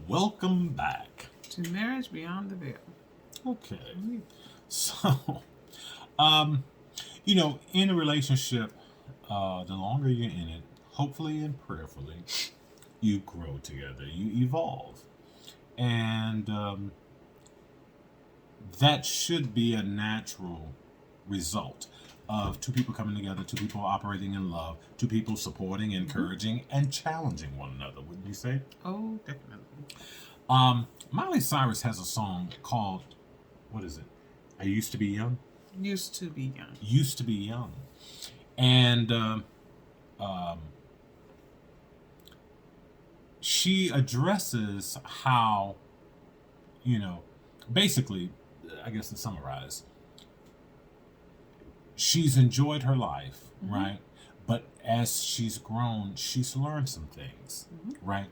Welcome back. To Marriage Beyond the Veil. Okay. So, um, in a relationship, the longer you're in it, hopefully and prayerfully, you grow together, you evolve. And that should be a natural result of two people coming together, two people operating in love, two people supporting, encouraging, and challenging one another, wouldn't you say? Oh, definitely. Miley Cyrus has a song called, what is it? I Used to Be Young? Used to be young. Used to Be Young. And um, she addresses how, you know, basically, I guess to summarize, she's enjoyed her life, right? But as she's grown, she's learned some things, right?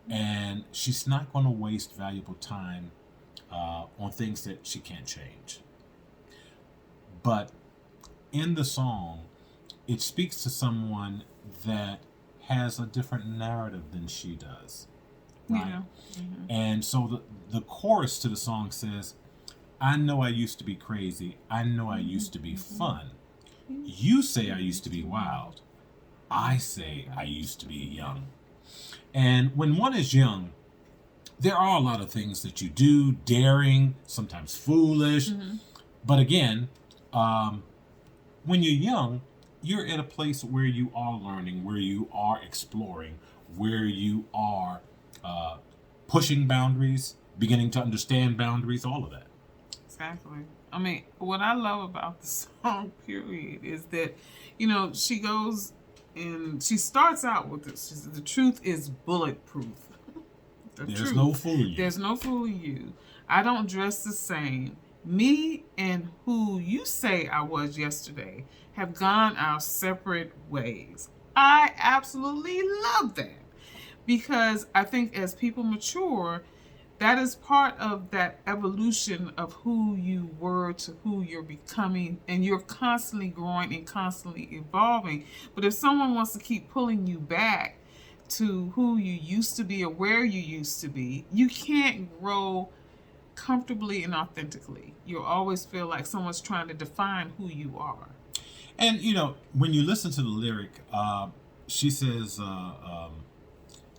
And she's not going to waste valuable time on things that she can't change. But in the song, it speaks to someone that has a different narrative than she does, right? Yeah. And so the chorus to the song says, I know I used to be crazy. I know I used to be fun. You say I used to be wild. I say I used to be young. And when one is young, there are a lot of things that you do, daring, sometimes foolish. But again, when you're young, you're at a place where you are learning, where you are exploring, where you are pushing boundaries, beginning to understand boundaries, all of that. Exactly. I mean, what I love about the song, period, is that, she goes and she starts out with this. She says, the truth is bulletproof. There's no fooling you. There's no fooling you. I don't dress the same. Me and who you say I was yesterday have gone our separate ways. I absolutely love that because I think as people mature, that is part of that evolution of who you were to who you're becoming, and you're constantly growing and constantly evolving. But if someone wants to keep pulling you back to who you used to be or where you used to be, you can't grow comfortably and authentically. You'll always feel like someone's trying to define who you are. And, when you listen to the lyric, she says,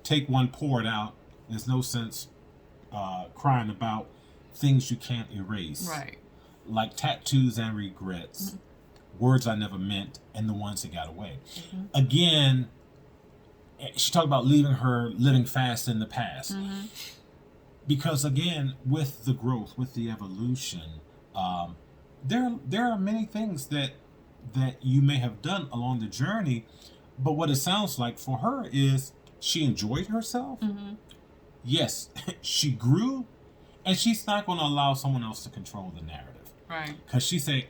take one, pour it out. There's no sense crying about things you can't erase. Right. Like tattoos and regrets, words I never meant, and the ones that got away. Again, she talked about living fast in the past. Because again, with the growth, with the evolution, there are many things that you may have done along the journey, but what it sounds like for her is she enjoyed herself. Yes, she grew, and she's not going to allow someone else to control the narrative. Right. Because she say,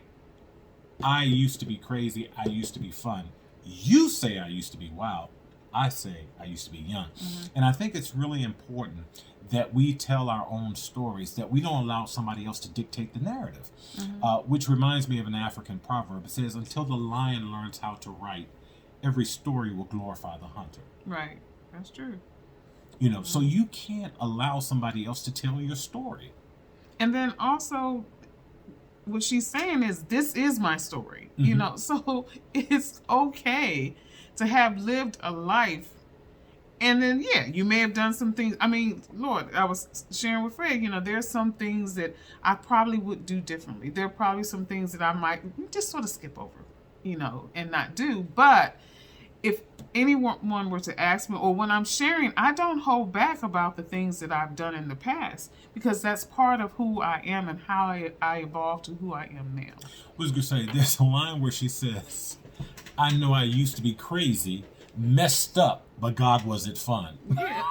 I used to be crazy, I used to be fun. You say I used to be wild. I say I used to be young. And I think it's really important that we tell our own stories, that we don't allow somebody else to dictate the narrative. Which reminds me of an African proverb. It says, until the lion learns how to write, every story will glorify the hunter. Right. That's true. So you can't allow somebody else to tell your story. And then also, what she's saying is, this is my story. So it's okay to have lived a life. And then, you may have done some things. I mean, Lord, I was sharing with Fred, there's some things that I probably would do differently. There are probably some things that I might just sort of skip over, and not do. But if anyone were to ask me, or when I'm sharing, I don't hold back about the things that I've done in the past, because that's part of who I am and how I evolved to who I am now. I was going to say, there's a line where she says, I know I used to be crazy, messed up, but God, was it fun? Yeah.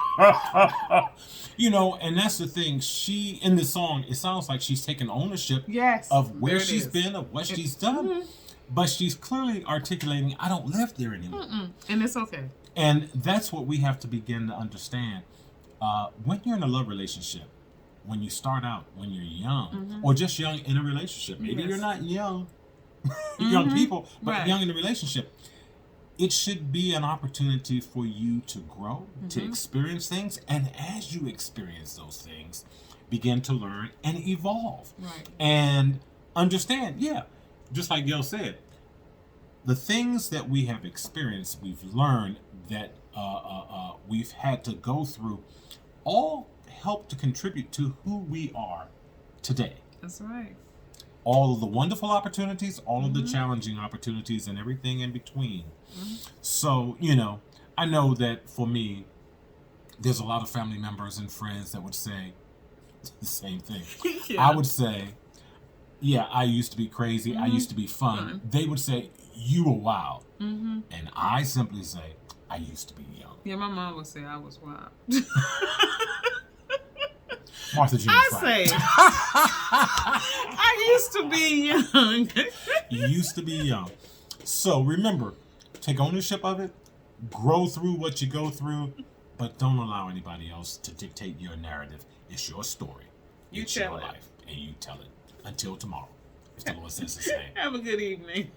And that's the thing. She, in the song, it sounds like she's taking ownership of where she's been, of what she's done. But she's clearly articulating, I don't live there anymore. And it's okay. And that's what we have to begin to understand. When you're in a love relationship, when you start out, when you're young, or just young in a relationship, maybe you're not young, young people, but young in a relationship, it should be an opportunity for you to grow, to experience things, and as you experience those things, begin to learn and evolve. Right. And understand, just like Gail said, the things that we have experienced, we've learned, that we've had to go through, all help to contribute to who we are today. That's right. All of the wonderful opportunities, all of the challenging opportunities, and everything in between. So, I know that for me, there's a lot of family members and friends that would say the same thing. Yeah. I would say, I used to be crazy. I used to be fun. They would say, you were wild. And I simply say, I used to be young. Yeah, my mom would say I was wild. Martha Jean I say, I used to be young. You used to be young. So remember, take ownership of it, grow through what you go through, but don't allow anybody else to dictate your narrative. It's your story. It's your life, and you tell it. Until tomorrow, if the Lord says the same. Have a good evening.